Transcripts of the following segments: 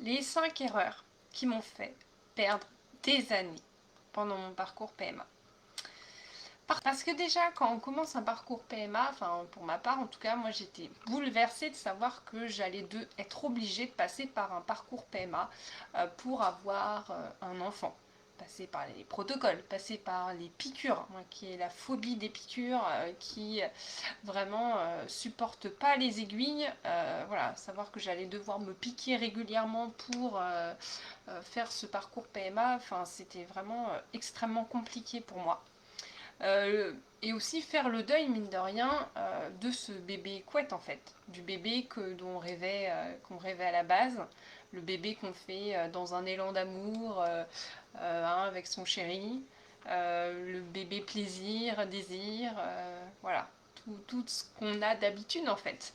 les 5 erreurs qui m'ont fait perdre des années pendant mon parcours PMA. Parce que déjà, quand on commence un parcours PMA, enfin pour ma part en tout cas, moi j'étais bouleversée de savoir que j'allais être obligée de passer par un parcours PMA pour avoir un enfant. Passer par les protocoles, passer par les piqûres, moi, qui est la phobie des piqûres, qui vraiment supporte pas les aiguilles. Voilà, savoir que j'allais devoir me piquer régulièrement pour faire ce parcours PMA, enfin c'était vraiment extrêmement compliqué pour moi. Et aussi faire le deuil, mine de rien, de ce bébé couette en fait, du bébé dont qu'on rêvait à la base, le bébé qu'on fait dans un élan d'amour avec son chéri, le bébé plaisir, désir, voilà. Tout ce qu'on a d'habitude en fait.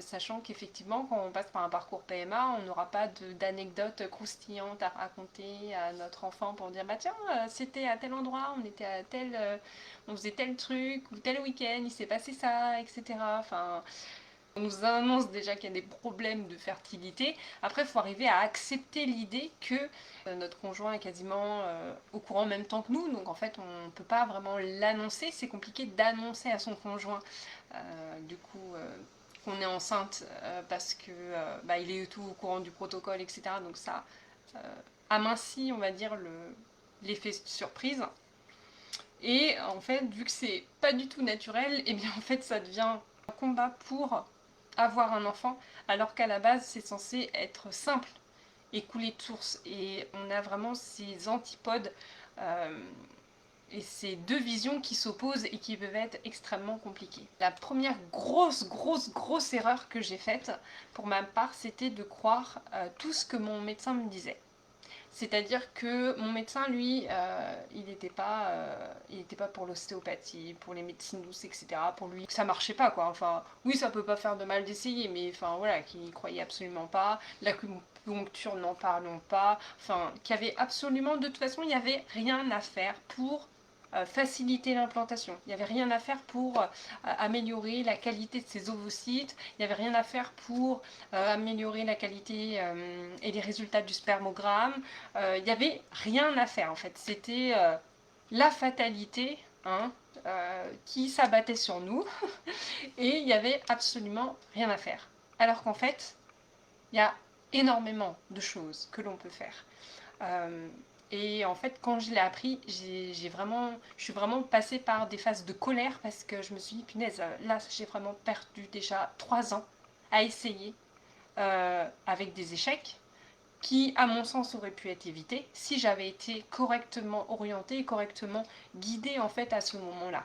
Sachant qu'effectivement, quand on passe par un parcours PMA, on n'aura pas d'anecdotes croustillantes à raconter à notre enfant pour dire bah tiens, c'était à tel endroit, on était à on faisait tel truc ou tel week-end, il s'est passé ça, etc. Enfin, on nous annonce déjà qu'il y a des problèmes de fertilité. Après, il faut arriver à accepter l'idée que notre conjoint est quasiment au courant en même temps que nous. Donc en fait, on ne peut pas vraiment l'annoncer. C'est compliqué d'annoncer à son conjoint, du coup, qu'on est enceinte parce que bah, il est tout au courant du protocole, etc. Donc ça amincit, on va dire, l'effet surprise. Et en fait, vu que c'est pas du tout naturel, et bien en fait, ça devient un combat pour avoir un enfant, alors qu'à la base c'est censé être simple et couler de source. Et on a vraiment ces antipodes et ces deux visions qui s'opposent et qui peuvent être extrêmement compliquées. La première grosse erreur que j'ai faite pour ma part, c'était de croire tout ce que mon médecin me disait. C'est-à-dire que mon médecin, lui, il n'était pas pour l'ostéopathie, pour les médecines douces, etc. Pour lui, ça marchait pas, quoi. Enfin, oui, ça peut pas faire de mal d'essayer, mais enfin, voilà, qu'il n'y croyait absolument pas. L'acupuncture, n'en parlons pas. Enfin, qu'il y avait absolument, de toute façon, il n'y avait rien à faire pour faciliter l'implantation. Il n'y avait rien à faire pour améliorer la qualité de ses ovocytes. Il n'y avait rien à faire pour améliorer la qualité et les résultats du spermogramme. Il n'y avait rien à faire en fait. C'était la fatalité hein, qui s'abattait sur nous et il n'y avait absolument rien à faire. Alors qu'en fait, il y a énormément de choses que l'on peut faire. Et en fait, quand je l'ai appris, je suis vraiment passée par des phases de colère parce que je me suis dit, punaise, là, j'ai vraiment perdu déjà 3 ans à essayer avec des échecs qui, à mon sens, auraient pu être évités si j'avais été correctement orientée, correctement guidée en fait à ce moment-là.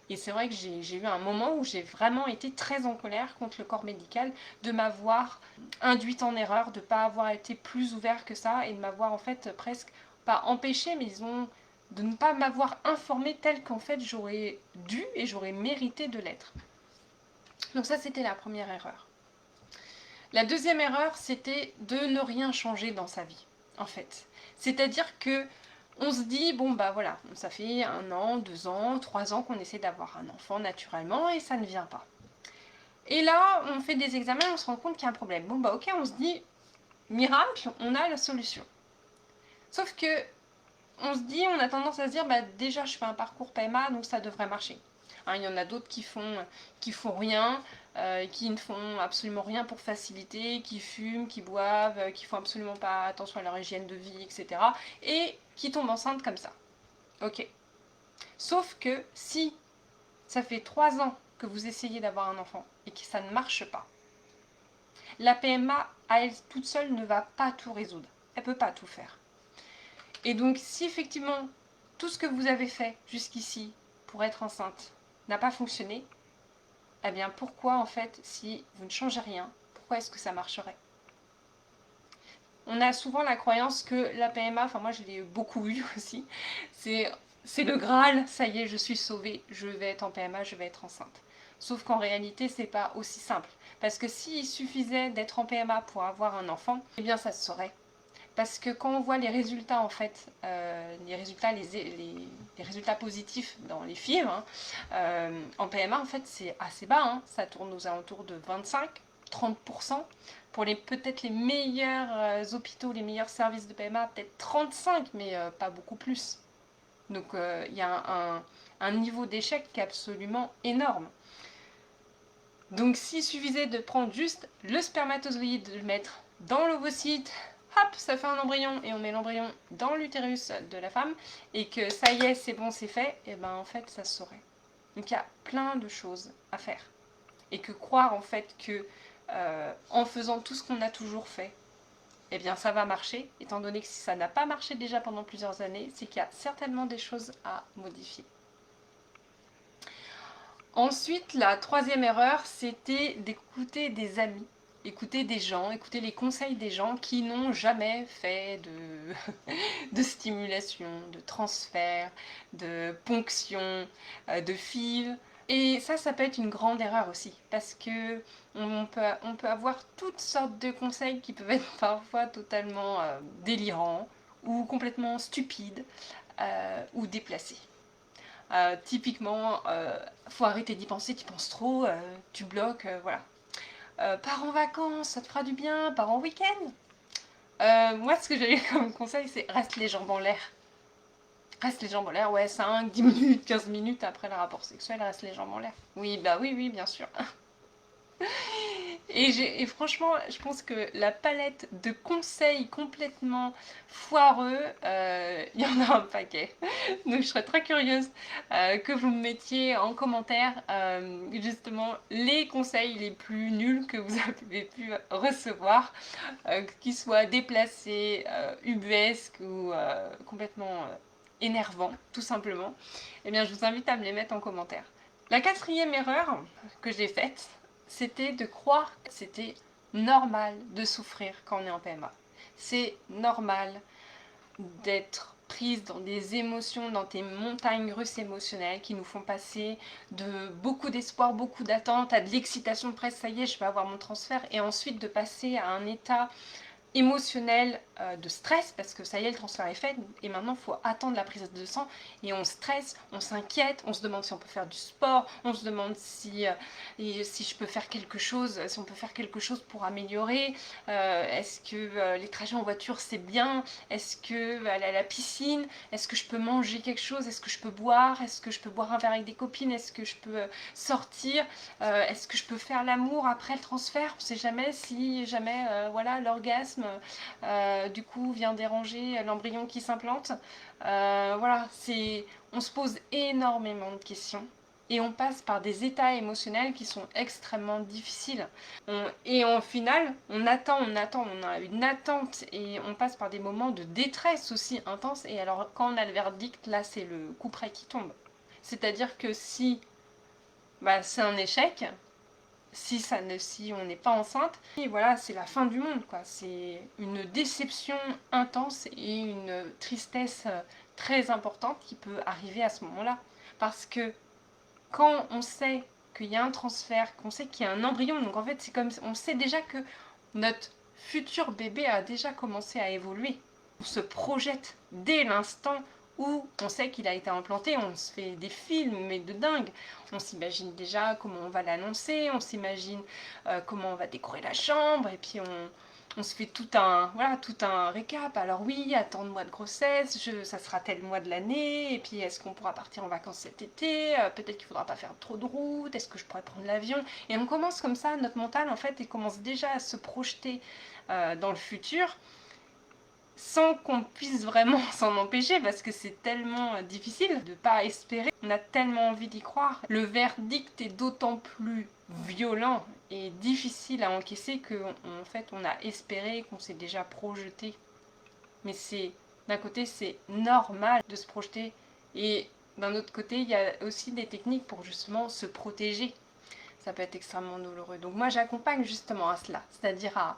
Et c'est vrai que j'ai eu un moment où j'ai vraiment été très en colère contre le corps médical de m'avoir induite en erreur, de ne pas avoir été plus ouvert que ça et de m'avoir en fait presque, pas empêché, mais disons, de ne pas m'avoir informée tel qu'en fait j'aurais dû et j'aurais mérité de l'être. Donc ça, c'était la première erreur. La deuxième erreur, c'était de ne rien changer dans sa vie, en fait. C'est-à-dire que on se dit, bon bah voilà, ça fait 1 an, 2 ans, 3 ans qu'on essaie d'avoir un enfant naturellement et ça ne vient pas. Et là, on fait des examens, on se rend compte qu'il y a un problème. Bon bah ok, on se dit, miracle, on a la solution. Sauf que, on se dit, on a tendance à se dire, bah déjà je fais un parcours PMA, donc ça devrait marcher. Hein, il y en a d'autres qui font rien, qui ne font absolument rien pour faciliter, qui fument, qui boivent, qui font absolument pas attention à leur hygiène de vie, etc. Et qui tombent enceintes comme ça. Ok. Sauf que si ça fait 3 ans que vous essayez d'avoir un enfant et que ça ne marche pas, la PMA à elle toute seule ne va pas tout résoudre. Elle ne peut pas tout faire. Et donc si effectivement tout ce que vous avez fait jusqu'ici pour être enceinte n'a pas fonctionné, eh bien pourquoi en fait, si vous ne changez rien, pourquoi est-ce que ça marcherait? On a souvent la croyance que la PMA, enfin moi je l'ai beaucoup eu aussi, c'est le Graal, ça y est, je suis sauvée, je vais être en PMA, je vais être enceinte. Sauf qu'en réalité, c'est pas aussi simple. Parce que s'il suffisait d'être en PMA pour avoir un enfant, eh bien ça se saurait. Parce que quand on voit les résultats, en fait, les résultats positifs dans les films, en PMA, en fait, c'est assez bas. Hein, ça tourne aux alentours de 25-30%. Pour peut-être les meilleurs hôpitaux, les meilleurs services de PMA, peut-être 35, mais pas beaucoup plus. Donc il y a un niveau d'échec qui est absolument énorme. Donc s'il suffisait de prendre juste le spermatozoïde, de le mettre dans l'ovocyte, hop, ça fait un embryon, et on met l'embryon dans l'utérus de la femme, et que ça y est, c'est bon, c'est fait, et ben en fait, ça se saurait. Donc il y a plein de choses à faire. Et que croire en fait que en faisant tout ce qu'on a toujours fait, eh bien ça va marcher, étant donné que si ça n'a pas marché déjà pendant plusieurs années, c'est qu'il y a certainement des choses à modifier. Ensuite, la troisième erreur, c'était d'écouter des amis, écouter des gens, écouter les conseils des gens qui n'ont jamais fait de stimulation, de transfert, de ponction, de FIV. Et ça peut être une grande erreur aussi, parce que on peut avoir toutes sortes de conseils qui peuvent être parfois totalement délirants, ou complètement stupides, ou déplacés. Typiquement, faut arrêter d'y penser, tu penses trop, tu bloques, voilà. Pars en vacances, ça te fera du bien, pars en week-end. Moi, ce que j'ai eu comme conseil, c'est reste les jambes en l'air. Reste les jambes en l'air, ouais, 5, 10 minutes, 15 minutes après le rapport sexuel, reste les jambes en l'air. Oui, bah oui, bien sûr. Et franchement, je pense que la palette de conseils complètement foireux, il y en a un paquet. Donc je serais très curieuse que vous me mettiez en commentaire justement les conseils les plus nuls que vous avez pu recevoir, qu'ils soient déplacés, ubuesques ou complètement énervants, tout simplement. Eh bien, je vous invite à me les mettre en commentaire. La quatrième erreur que j'ai faite, c'était de croire que c'était normal de souffrir quand on est en PMA. C'est normal d'être prise dans des émotions, dans des montagnes russes émotionnelles qui nous font passer de beaucoup d'espoir, beaucoup d'attente, à de l'excitation presque, ça y est, je vais avoir mon transfert, et ensuite de passer à un état émotionnel de stress, parce que ça y est, le transfert est fait, et maintenant il faut attendre la prise de sang, et on stresse, on s'inquiète, on se demande si on peut faire du sport, on se demande si je peux faire quelque chose, si on peut faire quelque chose pour améliorer, est-ce que les trajets en voiture c'est bien, est-ce que aller à la piscine, est-ce que je peux manger quelque chose, est-ce que je peux boire, est-ce que je peux boire un verre avec des copines, est-ce que je peux sortir, est-ce que je peux faire l'amour après le transfert, on sait jamais si jamais voilà, l'orgasme du coup vient déranger l'embryon qui s'implante. Voilà, on se pose énormément de questions et on passe par des états émotionnels qui sont extrêmement difficiles. Et au final, on attend, on a une attente et on passe par des moments de détresse aussi intenses. Et alors quand on a le verdict, là c'est le coup près qui tombe. C'est-à-dire que si c'est un échec, si on n'est pas enceinte, et voilà, c'est la fin du monde, quoi. C'est une déception intense et une tristesse très importante qui peut arriver à ce moment-là. Parce que quand on sait qu'il y a un transfert, qu'on sait qu'il y a un embryon, donc en fait c'est comme on sait déjà que notre futur bébé a déjà commencé à évoluer. On se projette dès l'instant où on sait qu'il a été implanté, on se fait des films, mais de dingue. On s'imagine déjà comment on va l'annoncer, on s'imagine comment on va décorer la chambre, et puis on se fait tout un récap. Alors oui, à tant de mois de grossesse, ça sera tel mois de l'année, et puis est-ce qu'on pourra partir en vacances cet été, peut-être qu'il ne faudra pas faire trop de route, est-ce que je pourrais prendre l'avion. Et on commence comme ça, notre mental en fait, il commence déjà à se projeter dans le futur, sans qu'on puisse vraiment s'en empêcher, parce que c'est tellement difficile de ne pas espérer. On a tellement envie d'y croire. Le verdict est d'autant plus violent et difficile à encaisser qu'en fait on a espéré, qu'on s'est déjà projeté. Mais d'un côté c'est normal de se projeter, et d'un autre côté il y a aussi des techniques pour justement se protéger. Ça peut être extrêmement douloureux. Donc moi j'accompagne justement à cela, c'est-à-dire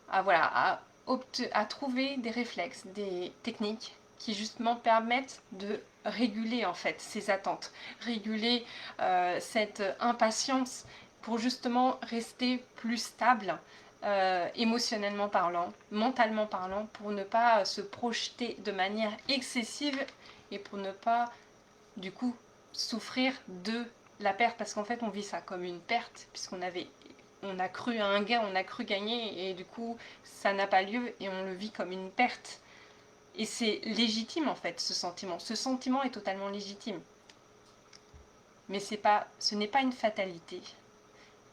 à trouver des réflexes, des techniques qui justement permettent de réguler en fait ces attentes, réguler cette impatience pour justement rester plus stable, émotionnellement parlant, mentalement parlant, pour ne pas se projeter de manière excessive et pour ne pas du coup souffrir de la perte, parce qu'en fait on vit ça comme une perte puisqu'on avait on a cru à un gain, on a cru gagner, et du coup, ça n'a pas lieu, et on le vit comme une perte. Et c'est légitime, en fait, ce sentiment. Ce sentiment est totalement légitime. Mais ce n'est pas une fatalité.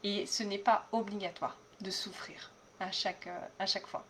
Et ce n'est pas obligatoire de souffrir à chaque fois.